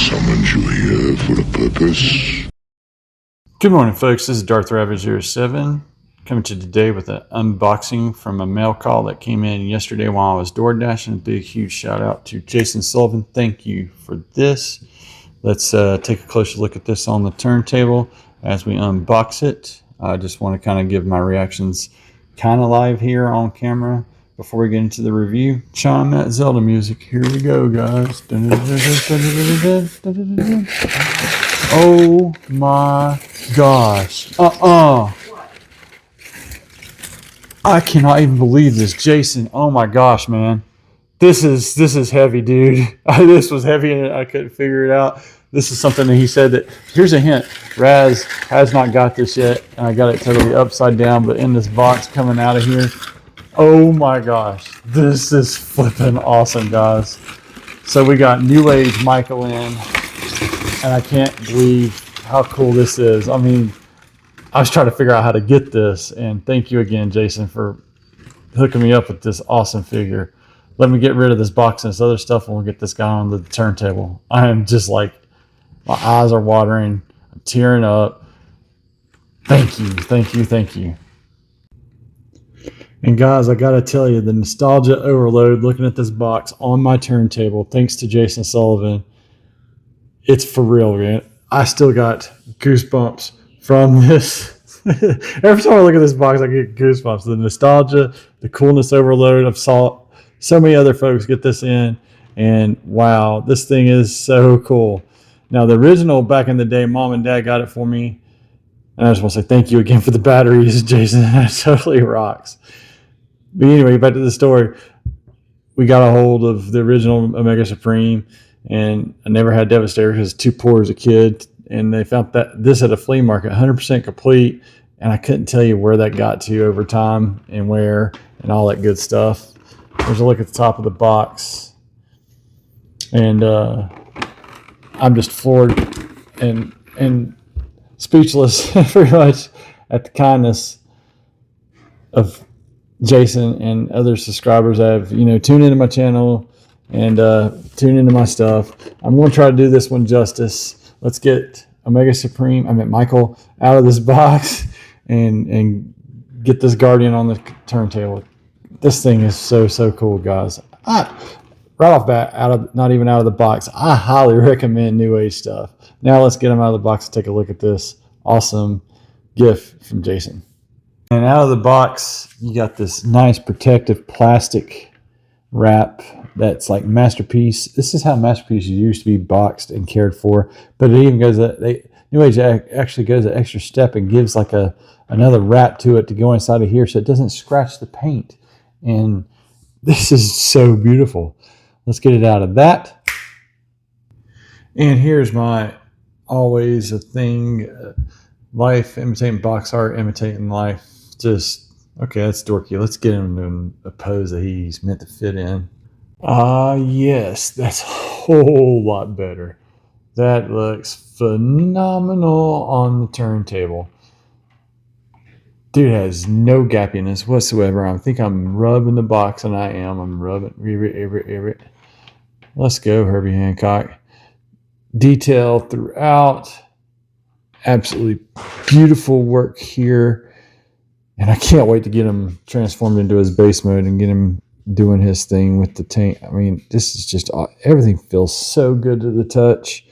summoned you here for a purpose. Good morning, folks. This is Darth Rabbit07 coming to you today with an unboxing from a mail call that came in yesterday while I was door dashing. A big, huge shout out to Jason Sullivan. Thank you for this. Let's take a closer look at this on the turntable as we unbox it. I just want to kind of give my reactions kind of live here on camera before we get into the review. Chime that Zelda music. Here we go, guys. Oh my gosh. I cannot even believe this. Jason, oh my gosh, man. This is heavy, dude. This was heavy and I couldn't figure it out. This is something that he said that, here's a hint, Raz has not got this yet. And I got it totally upside down, but in this box coming out of here, oh my gosh, this is flipping awesome, guys. So we got New Age Michael in, and I can't believe how cool this is. I mean, I was trying to figure out how to get this, and thank you again, Jason, for hooking me up with this awesome figure. Let me get rid of this box and this other stuff, and we'll get this guy on the turntable. I am just like, my eyes are watering. I'm tearing up. Thank you, thank you, thank you. And guys, I gotta tell you, the nostalgia overload looking at this box on my turntable, thanks to Jason Sullivan, it's for real, man. I still got goosebumps from this. Every time I look at this box, I get goosebumps. The nostalgia, the coolness overload. I've saw so many other folks get this in, and wow, this thing is so cool. Now, the original back in the day, Mom and Dad got it for me, and I just want to say thank you again for the batteries, Jason. That totally rocks. But anyway, back to the story. We got a hold of the original Omega Supreme, and I never had Devastator because I was too poor as a kid. And they found that this at a flea market, 100% complete, and I couldn't tell you where that got to over time and where and all that good stuff. There's a look at the top of the box, and I'm just floored and speechless pretty much at the kindness of Jason and other subscribers that have, tuned into my channel and tuned into my stuff. I'm going to try to do this one justice. Let's get Omega Supreme, Michael, out of this box and get this Guardian on the turntable. This thing is so cool, guys. Right off bat, not even out of the box, I highly recommend New Age stuff. Now let's get them out of the box and take a look at this awesome gift from Jason. And out of the box, you got this nice protective plastic wrap that's like Masterpiece. This is how Masterpiece used to be boxed and cared for, but it even goes New Age actually goes an extra step and gives like another wrap to it to go inside of here so it doesn't scratch the paint. And this is so beautiful. Let's get it out of that. And here's my always a thing, life imitating box art, imitating life. Just, okay, that's dorky. Let's get him in a pose that he's meant to fit in. Yes, that's a whole lot better. That looks phenomenal on the turntable. Dude has no gappiness whatsoever. I think I'm rubbing the box, and I am. I'm rubbing it. Let's go, Herbie Hancock. Detail throughout. Absolutely beautiful work here. And I can't wait to get him transformed into his base mode and get him doing his thing with the tank. I mean, this is just, everything feels so good to the touch.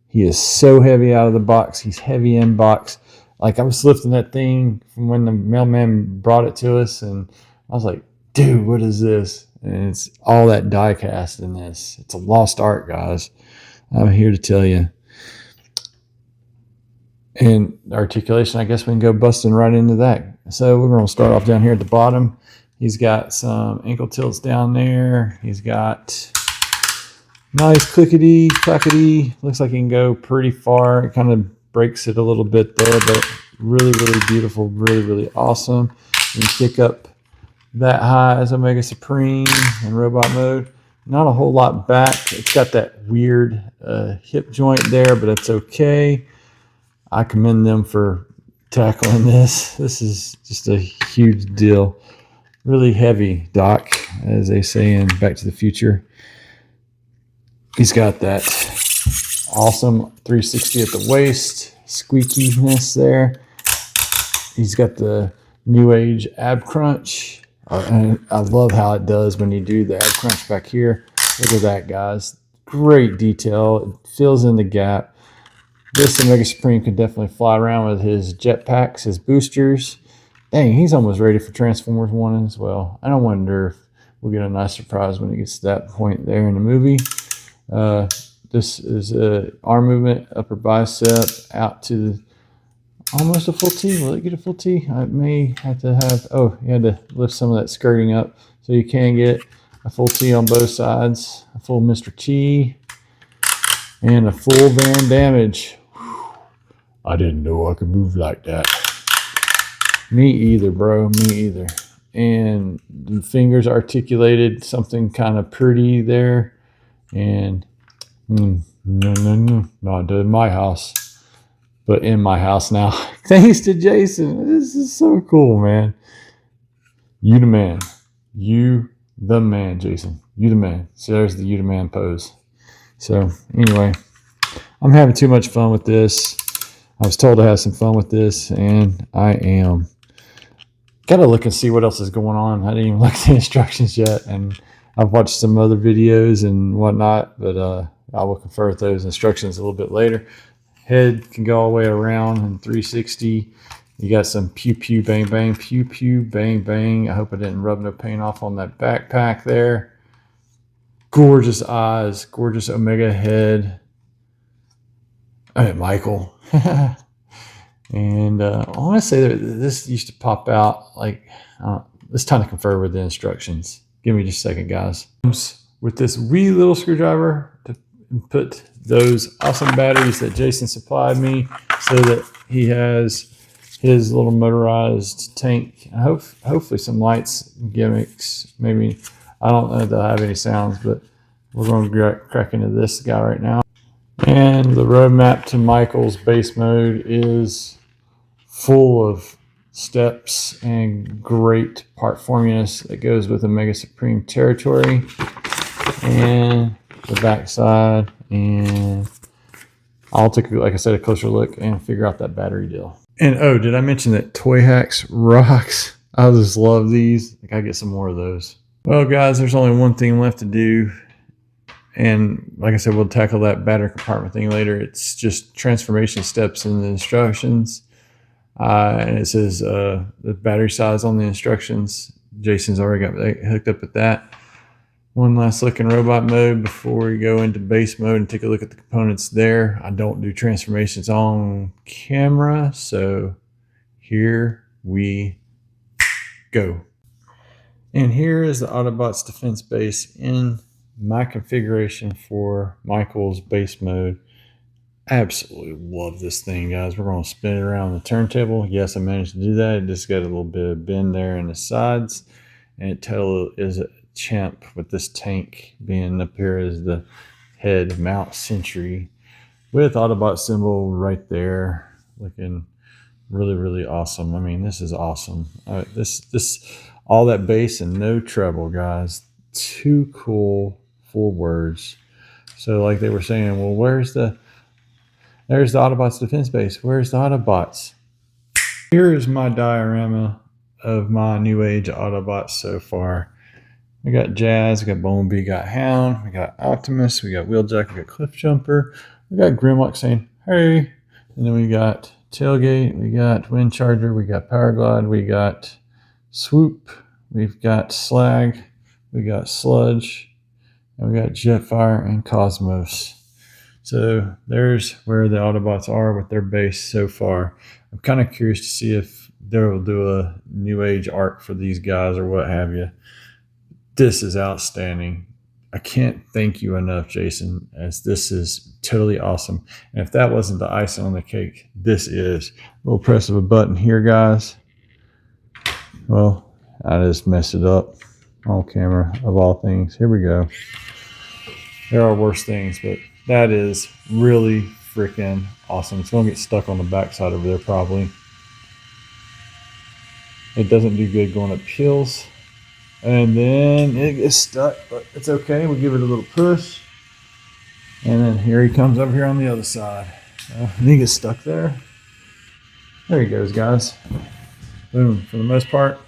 He is so heavy out of the box. He's heavy in box. Like, I was lifting that thing from when the mailman brought it to us, and I was like, dude, what is this? And it's all that die cast in this. It's a lost art, guys. I'm here to tell you. And articulation, I guess we can go busting right into that. So we're going to start off down here at the bottom. He's got some ankle tilts down there. He's got nice clickety, clackety. Looks like he can go pretty far. It kind of breaks it a little bit there, but really, really beautiful, really, really awesome. You can kick up that high as Omega Supreme in robot mode. Not a whole lot back. It's got that weird hip joint there, but it's okay. I commend them for tackling this. This is just a huge deal. Really heavy, Doc, as they say in Back to the Future. He's got that Awesome 360 at the waist, squeakiness there. He's got the New Age ab crunch. And I love how it does when you do the ab crunch back here. Look at that, guys. Great detail. It fills in the gap. This Omega Supreme can definitely fly around with his jetpacks, his boosters. Dang, he's almost ready for Transformers 1 as well. I don't wonder if we'll get a nice surprise when it gets to that point there in the movie. This is a arm movement, upper bicep, out to almost a full T. Will it get a full T? I may have to have, oh, you had to lift some of that skirting up so you can get a full T on both sides, a full Mr. T, and a full Van Damage. I didn't know I could move like that. Me either, bro. Me either. And the fingers articulated, something kind of pretty there. And no, not in my house, but in my house now. Thanks to Jason. This is so cool, man. You the man. You the man, Jason. You the man. So there's the you the man pose. So anyway, I'm having too much fun with this. I was told to have some fun with this, and I am. Gotta look and see what else is going on. I didn't even look at the instructions yet, and I've watched some other videos and whatnot, but I will confer with those instructions a little bit later. Head can go all the way around in 360. You got some pew pew bang bang, pew pew bang bang. I hope I didn't rub no paint off on that backpack there. Gorgeous eyes, gorgeous Omega head. Hey, Michael. And I want to say that this used to pop out like, it's time to confer with the instructions. Give me just a second, guys. With this wee little screwdriver to put those awesome batteries that Jason supplied me so that he has his little motorized tank. I hope, hopefully some lights, gimmicks, maybe. I don't know if they'll have any sounds, but we're going to crack into this guy right now. And the roadmap to Michael's base mode is full of steps and great part formulas that goes with Omega Supreme territory. And the backside, and I'll take, like I said, a closer look and figure out that battery deal. And oh, did I mention that Toy Hacks rocks? I just love these. I gotta get some more of those. Well, guys, there's only one thing left to do. And like I said, we'll tackle that battery compartment thing later. It's just transformation steps in the instructions. And it says the battery size on the instructions. Jason's already got hooked up with that. One last look in robot mode before we go into base mode and take a look at the components there. I don't do transformations on camera, so here we go. And here is the Autobots defense base in my configuration for Michael's base mode. Absolutely love this thing, guys. We're going to spin it around the turntable. Yes, I managed to do that. It just got a little bit of bend there in the sides, and it totally is a champ with this tank being up here as the head mount sentry with Autobot symbol right there, looking really, really awesome. I mean, this is awesome. This all that bass and no treble, guys. Too cool for words. So like they were saying, well, there's the Autobots defense base. Where's the Autobots? Here is my diorama of my New Age Autobots so far. We got Jazz, we got Bumblebee, we got Hound, we got Optimus, we got Wheeljack, we got Cliffjumper, we got Grimlock saying, hey. And then we got Tailgate, we got Windcharger, we got Powerglide, we got Swoop, we've got Slag, we got Sludge, and we got Jetfire and Cosmos. So there's where the Autobots are with their base so far. I'm kind of curious to see if they'll do a New Age arc for these guys or what have you. This is outstanding. I can't thank you enough, Jason, as this is totally awesome. And if that wasn't the icing on the cake, this is. A little press of a button here, guys. Well, I just messed it up on camera, of all things. Here we go. There are worse things, but that is really freaking awesome. It's going to get stuck on the backside over there probably. It doesn't do good going up hills. And then it gets stuck, but it's okay. We'll give it a little push. And then here he comes over here on the other side. And he gets stuck there. There he goes, guys. Boom. For the most part,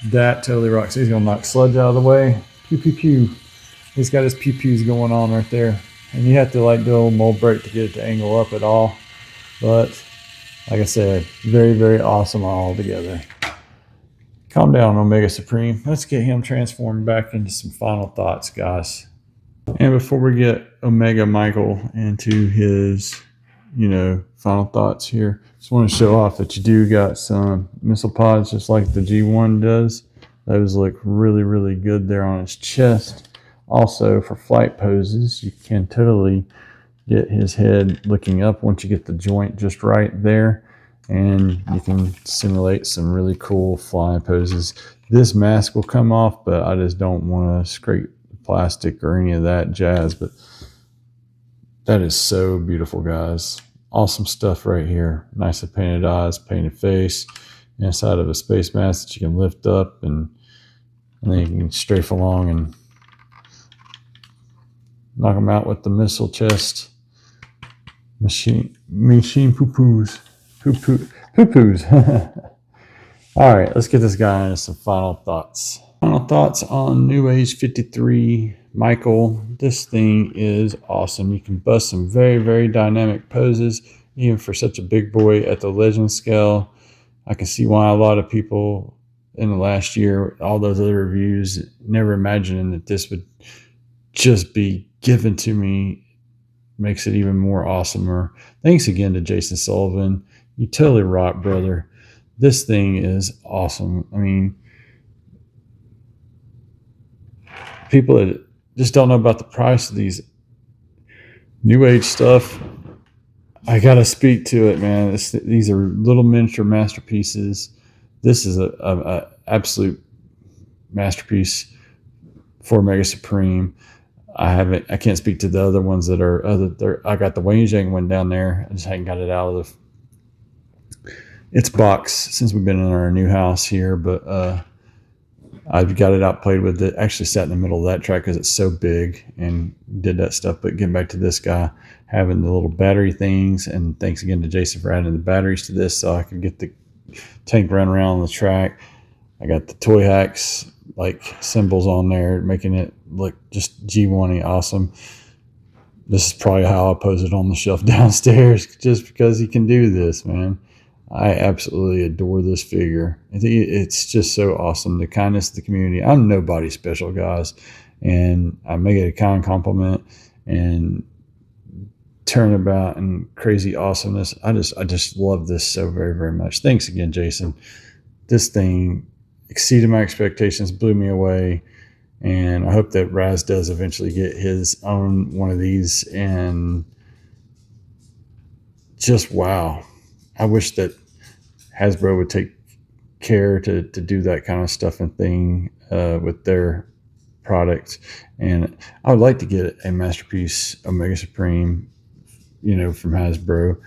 that totally rocks. He's going to knock Sludge out of the way. Pew, pew, pew. He's got his pew-pews going on right there. And you have to like do a little mold break to get it to angle up at all. But like I said, very, very awesome all together. Calm down, Omega Supreme. Let's get him transformed back into some final thoughts, guys. And before we get Omega Michael into his, final thoughts here, just want to show off that you do got some missile pods just like the G1 does. Those look really, really good there on his chest. Also, for flight poses, you can totally get his head looking up once you get the joint just right there. And you can simulate some really cool flying poses. This mask will come off, but I just don't want to scrape plastic or any of that jazz. But that is so beautiful, guys. Awesome stuff right here. Nicely painted eyes, painted face, inside of a space mask that you can lift up, and then you can strafe along and knock them out with the missile chest. Machine poo-poos. Poo-poos. All right, let's get this guy into some final thoughts. Final thoughts on New Age 53 Michael. This thing is awesome. You can bust some very, very dynamic poses, even for such a big boy at the legend scale. I can see why a lot of people in the last year, all those other reviews, never imagining that this would just be given to me. Makes it even more awesomer. Thanks again to Jason Sullivan. You totally rock, brother. This thing is awesome. I mean, people that just don't know about the price of these New Age stuff, I got to speak to it, man. These are little miniature masterpieces. This is a absolute masterpiece for Mega Supreme. I can't speak to the other ones that are I got the Wayne Zhang one down there. I just hadn't got it out of its box since we've been in our new house here. But I've got it out, played with it. Actually sat in the middle of that track because it's so big and did that stuff. But getting back to this guy, having the little battery things, and thanks again to Jason for adding the batteries to this so I could get the tank run around on the track. I got the Toy Hacks like symbols on there, making it look just G1-y awesome. This is probably how I pose it on the shelf downstairs, just because he can do this, man. I absolutely adore this figure. I think it's just so awesome. The kindness of the community. I'm nobody special, guys, and I make it a kind compliment and turnabout and crazy awesomeness. I just love this so very, very much. Thanks again, Jason. This thing exceeded my expectations, blew me away, and I hope that Raz does eventually get his own one of these. And just wow. I wish that Hasbro would take care to do that kind of stuff and thing with their product. And I would like to get a masterpiece Omega Supreme, from Hasbro.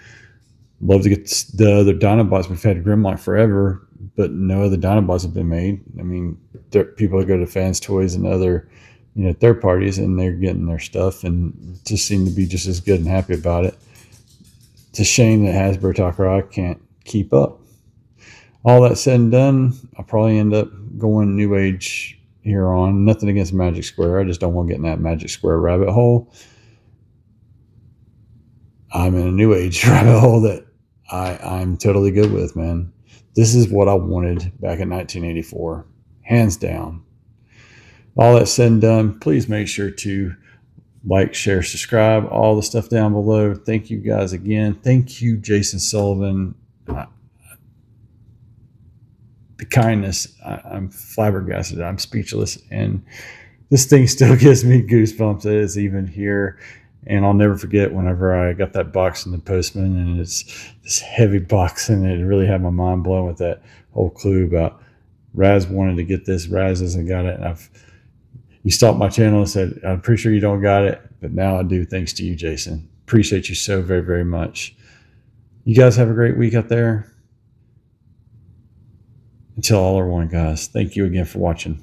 Love to get the other Dinobots. We've had Grimlock forever, but no other Dinobots have been made. I mean, people go to Fans Toys and other, third parties, and they're getting their stuff and just seem to be just as good and happy about it. It's a shame that Hasbro Takara can't keep up. All that said and done, I'll probably end up going New Age here on. Nothing against Magic Square. I just don't want to get in that Magic Square rabbit hole. I'm in a New Age rabbit hole that I'm totally good with, man. This is what I wanted back in 1984. Hands down. All that said and done, please make sure to like, share, subscribe, all the stuff down below. Thank you guys again. Thank you, Jason Sullivan. The kindness, I'm flabbergasted. I'm speechless. And this thing still gives me goosebumps that it's even here. And I'll never forget whenever I got that box in the postman, and it's this heavy box, and it really had my mind blown with that whole clue about Raz wanted to get this. Raz hasn't got it. And you stopped my channel and said, I'm pretty sure you don't got it, but now I do, thanks to you, Jason. Appreciate you so very, very much. You guys have a great week out there. Until all are one, guys. Thank you again for watching.